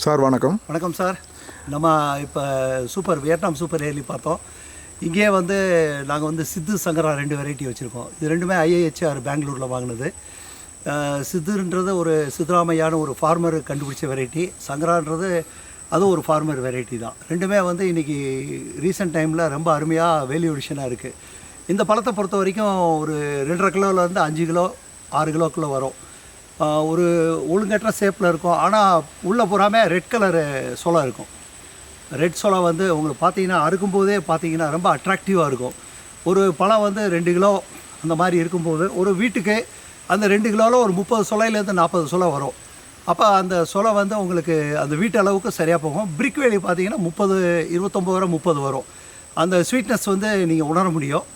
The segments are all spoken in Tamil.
சார் வணக்கம். வணக்கம் சார். நம்ம இப்போ வியட்நாம் சூப்பர் ஏர்லி பார்த்தோம். இங்கேயே வந்து நாங்கள் வந்து சித்து சங்கரா 2 வெரைட்டி வச்சுருக்கோம். இது ரெண்டுமே IIHR பெங்களூரில் வாங்கினது. சித்துன்றது ஒரு சித்தராமையான ஒரு ஃபார்மர் கண்டுபிடிச்ச வெரைட்டி. சங்கரான்றது அதுவும் ஒரு ஃபார்மர் வெரைட்டி தான். ரெண்டுமே வந்து இன்றைக்கி ரீசெண்ட் டைமில் ரொம்ப அருமையாக வேல்யூடிஷனாக இருக்குது. இந்த பழத்தை பொறுத்த வரைக்கும் ஒரு 2.5 கிலோலேருந்து 5 கிலோ 6 கிலோக்குள்ளே வரும். ஒரு ஒழுங்கற்ற ஷேப்பில் இருக்கும். ஆனால் உள்ளே பூராமே ரெட் கலரு சொலை இருக்கும். ரெட் சொலை வந்து உங்களுக்கு பார்த்தீங்கன்னா அறுக்கும்போதே பார்த்தீங்கன்னா ரொம்ப அட்ராக்டிவாக இருக்கும். ஒரு பழம் வந்து 2 கிலோ அந்த மாதிரி இருக்கும்போது ஒரு வீட்டுக்கு அந்த 2 கிலோவில் ஒரு 30 சொலையிலேருந்து 40 சொலை வரும். அப்போ அந்த சொலை வந்து உங்களுக்கு அந்த வீட்டு அளவுக்கு சரியாக போகும். பிரிக் வேலி பார்த்தீங்கன்னா 29 வரை 30 வரும். அந்த ஸ்வீட்னஸ் வந்து நீங்கள் உணர முடியும்.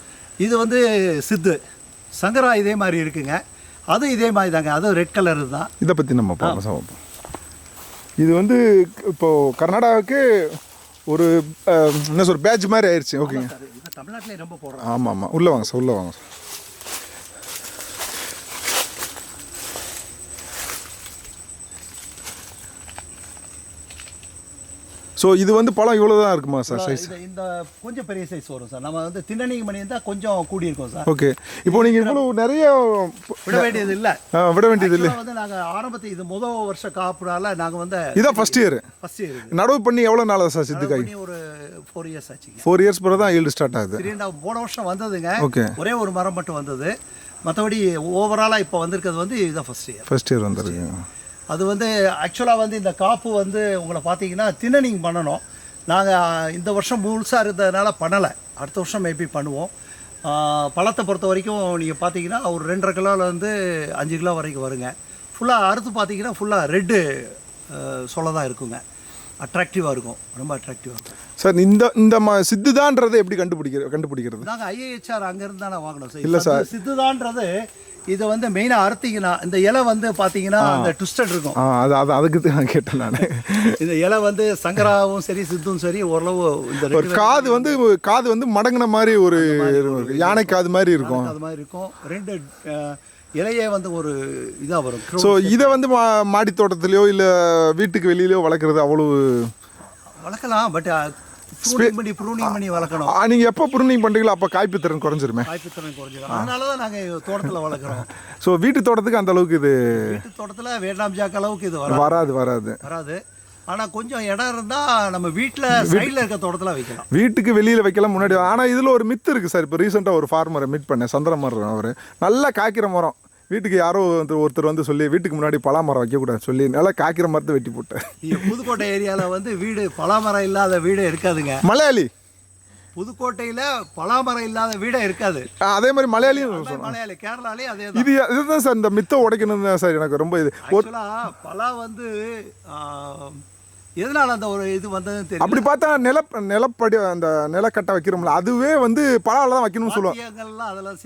இது வந்து சித்து சங்கரா இதே மாதிரி இருக்குங்க. அதுவும் இதே மாதிரி தாங்க, அதுவும் ரெட் கலர் தான். இதை பற்றி நம்ம பார்ப்போம். இது வந்து இப்போது கர்நாடகாவுக்கு ஒரு என்ன சொல்ற பேட்ச் மாதிரி ஆயிடுச்சு. ஓகேங்க. தமிழ்நாட்டிலே ரொம்ப போடுறோம். ஆமாம் ஆமாம். உள்ளே வாங்க சார், உள்ளே வாங்க சார். ஸோ இது வந்து பழம் இவ்வளோ தான் இருக்குமா சார் சைஸ்? இந்த கொஞ்சம் பெரிய சைஸ் வரும் சார். நம்ம வந்து திண்ணனி மணி இருந்தால் கொஞ்சம் கூடி இருக்கும் சார். ஓகே. இப்போ நீங்கள் இவ்வளோ நிறைய விட வேண்டியது இல்லை. விட வேண்டியது இல்லை. வந்து நாங்கள் ஆரம்பத்தில் இது முதல் வருஷம் காப்புனால நாங்கள் வந்து இதான் ஃபஸ்ட் இயர் நடவு பண்ணி எவ்வளோ நாள் சார் சித்துக்காய்? ஒரு 4 இயர்ஸ் ஆச்சுங்க. 4 இயர்ஸ் பிறகு தான் ஈல்டு ஸ்டார்ட் ஆகுது. போன வருஷம் வந்ததுங்க. ஓகே. ஒரே ஒரு மரம் மட்டும் வந்தது. மற்றபடி ஓவராலாக இப்போ வந்திருக்கிறது வந்து இதுதான் ஃபஸ்ட் இயர் வந்துருக்கு. அது வந்து ஆக்சுவலாக வந்து இந்த காப்பு வந்து உங்களை பார்த்தீங்கன்னா தின்னனிங் பண்ணணும். நாங்கள் இந்த வருஷம் முழுசாக இருந்ததுனால பண்ணலை. அடுத்த வருஷம் மேபி பண்ணுவோம். பழத்தை பொறுத்த வரைக்கும் நீங்கள் பார்த்தீங்கன்னா ஒரு 2.5 கிலோலேருந்து 5 கிலோ வரைக்கும் வருங்க. ஃபுல்லாக அறுத்து பார்த்தீங்கன்னா ஃபுல்லாக ரெட்டு சொல்ல தான் இருக்குங்க. அட்ராக்டிவாக இருக்கும், ரொம்ப அட்ராக்டிவாக இருக்கும் சார். இந்த சித்துதான்றதை எப்படி கண்டுபிடிக்கிறது? நாங்கள் IIHR அங்கேருந்து தானே வாங்கினோம் சார். இல்லை சார், சித்துதான்றது இதை வந்து மெயினாக அறுத்திங்கன்னா இந்த இலை வந்து பார்த்தீங்கன்னா அந்த ட்விஸ்டட் இருக்கும். அதுக்கு நான் கேட்டேன் நான். இந்த இலை வந்து சங்கராவும் சரி சித்தும் சரி ஓரளவு இந்த காது வந்து மடங்கின மாதிரி ஒரு யானை காது மாதிரி இருக்கும். அது மாதிரி இருக்கும். 2 இலையே வந்து ஒரு இதாக வரும். ஸோ இதை வந்து மாடி தோட்டத்துலையோ இல்லை வீட்டுக்கு வெளியிலையோ வளர்க்குறது அவ்வளோ வளர்க்கலாம். பட் ப்ரூனிங் பண்ணி வளர்க்கணும். நீங்கள் எப்போ ப்ரூனிங் பண்ணுறீங்களோ அப்போ காய்ப்பு திறன் குறைஞ்சிருமே. அதனால தான் நாங்கள் தோட்டத்தில் வளர்க்குறோம். ஸோ வீட்டு தோட்டத்துக்கு அந்த அளவுக்கு இது வீட்டு தோட்டத்தில் வியட்நாம் ஜாக் அளவுக்கு இது வராது. ஆனால் கொஞ்சம் இடம் இருந்தால் நம்ம வீட்டில் சைடில் இருக்க தோட்டத்தில் வைக்கலாம். வீட்டுக்கு வெளியில் வைக்கலாம் முன்னாடி. ஆனால் இதில் ஒரு மித்து இருக்குது சார். இப்போ ரீசெண்டாக ஒரு ஃபார்மரை மீட் பண்ணேன், சந்திரமரம். அவர் நல்லா காய்க்கிற மரம். வீட்டுக்கு யாரோ ஒருத்தர் வந்து சொல்லி வீட்டுக்கு முன்னாடி பலாமரம் வைக்கக்கூடாது சொல்லி நல்லா காய்க்கிற மரத்தை வெட்டி போட்டேன். புதுக்கோட்டை ஏரியாவில் வந்து வீடு பலாமரம் இல்லாத வீடு இருக்காதுங்க. மலையாளி புதுக்கோட்டையில் பலாமரம் இல்லாத வீடே இருக்காது. அதே மாதிரி மலையாளியும் கேரளாலே அதே இதுதான் சார். இந்த மித்தை உடைக்கணும் தான் சார் எனக்கு ரொம்ப இது. பலா வந்து எதனால அந்த ஒரு இது வந்ததுன்னு தெரியும். அப்படி பார்த்தா நிலப்படி அந்த நிலக்கட்டை வைக்கிறோம்ல, அதுவே வந்து பலாவில் தான் வைக்கணும்னு சொல்லுவாங்க. அதெல்லாம்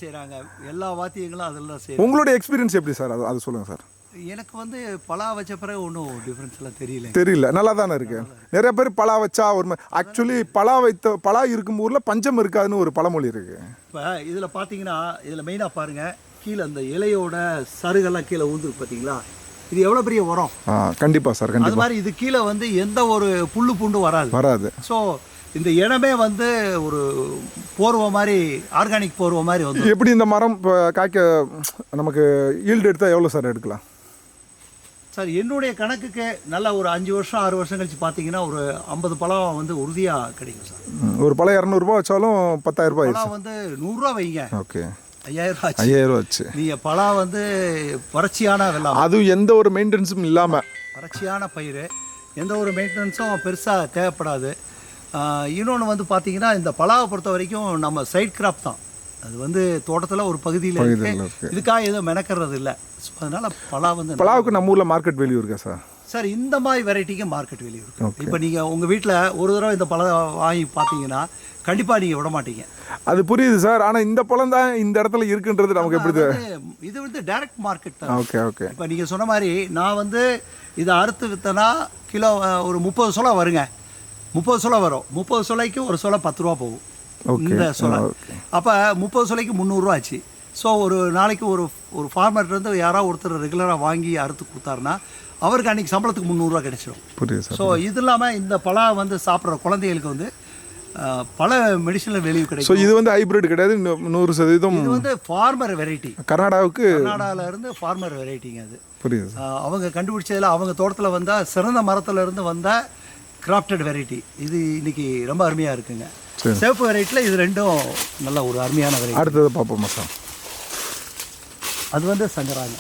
செய்கிறாங்க. எல்லா வாத்தியங்களும் அதெல்லாம் செய்யறாங்க. உங்களுடைய எக்ஸ்பீரியன்ஸ் எப்படி சார்? அது சொல்லுங்கள் சார். எனக்கு வந்து பலா வச்ச பிறகு ஒன்றும் டிஃப்ரென்ஸ்லாம் தெரியல. நல்லா தானே இருக்கு. நிறைய பேர் பலா வச்சா ஒரு ஆக்சுவலி பலா இருக்கும் ஊரில் பஞ்சம் இருக்காதுன்னு ஒரு பழமொழி இருக்கு. இப்போ இதில் பார்த்தீங்கன்னா இதில் மெயினாக பாருங்கள், கீழே அந்த இலையோட சருகெல்லாம் கீழே ஊந்துருக்கு பார்த்தீங்களா? இது எவ்வளோ பெரிய உரம். கண்டிப்பாக சார், கண்டிப்பாக. அது மாதிரி இது கீழே வந்து எந்த ஒரு புல்லு பூண்டு வராது. ஸோ இந்த இடமே வந்து ஒரு போர்வை மாதிரி, ஆர்கானிக் போர்வை மாதிரி வந்து. எப்படி இந்த மரம் இப்போ காய்க்க நமக்கு ஈல்டு எடுத்தால் எவ்வளோ சார் எடுக்கலாம் சார்? என்னுடைய கணக்குக்கு நல்ல ஒரு 5 வருஷம் 6 வருஷம் கழிச்சு பார்த்தீங்கன்னா ஒரு 50 பழம் வந்து உறுதியாக கிடைக்கும் சார். ஒரு பழம் 200 ரூபா வச்சாலும் 10,000 ரூபாய். பழம் வந்து 100 ரூபா வைங்க. ஓகே. 5,000 ரூபா ஆச்சு. நீங்கள் பழம் வந்து வறட்சியான வெள்ளம், அதுவும் எந்த ஒரு மெயின்டெனன்ஸும் இல்லாமல் வறட்சியான பயிர், எந்த ஒரு மெயின்டெனன்ஸும் பெருசாக தேவைப்படாது. இன்னொன்று வந்து பார்த்தீங்கன்னா இந்த பலாவை பொறுத்த வரைக்கும் நம்ம சைட் கிராப் தான். அது வந்து தோட்டத்தில் ஒரு பகுதியில் இருக்குது. இதுக்காக எதுவும் மெனக்கிறது இல்லை. அதனால் பலாவுக்கு நம்ம ஊரில் மார்க்கெட் வேல்யூ இருக்கா சார்? சார் இந்த மாதிரி வெரைட்டிக்கு மார்க்கெட் வேல்யூ இருக்குது. இப்போ நீங்கள் உங்கள் வீட்டில் ஒரு தடவை இந்த பழம் வாங்கி பார்த்தீங்கன்னா கண்டிப்பாக நீங்கள் விட மாட்டீங்க. அது புரியுது சார். ஆனால் இந்த பழம் தான் இந்த இடத்துல இருக்குன்றது நமக்கு எப்படி? இது வந்து டைரக்ட் மார்க்கெட் தான். ஓகே. இப்போ நீங்கள் சொன்ன மாதிரி நான் வந்து இதை அறுத்து விற்றனா கிலோ ஒரு 30 சொலை வருங்க. 30 சொலை வரும். 30 சொலைக்கு ஒரு சொலை 10 ரூபா போகும் இந்த சொலை. அப்போ 30 சொலைக்கு 300 ரூபா ஆச்சு. ஸோ ஒரு நாளைக்கு ஒரு ஃபார்மர்லேருந்து யாராவது ஒருத்தர் ரெகுலராக வாங்கி அறுத்து கொடுத்தாருன்னா அவருக்கு அன்றைக்கி சம்பளத்துக்கு 300 கிடைச்சிடும். புரியுது சார். ஸோ இது இல்லாமல் இந்த பலா வந்து சாப்பிட்ற குழந்தைகளுக்கு வந்து பல மெடிசனல் வேல்யூ ஸோ கிடைக்கும். இது வந்து ஹைப்ரிட் கிடையாது, 100% இது வந்து ஃபார்மர் வெரைட்டி, கர்நாடகாவில் இருந்து ஃபார்மர் வெரைட்டிங்க அது. புரியுது சார். அவங்க கண்டுபிடிச்சதில் அவங்க தோட்டத்தில் வந்தால் சிறந்த மரத்தில் இருந்து வந்த கிராஃப்டட் வெரைட்டி இது இன்னைக்கு ரொம்ப அருமையாக இருக்குங்க. சேஃப் வெரைட்டியில் இது ரெண்டும் நல்ல ஒரு அருமையான வெரைட்டி. அடுத்தது பார்ப்போமா சார்? அது வந்து சங்கராங்க.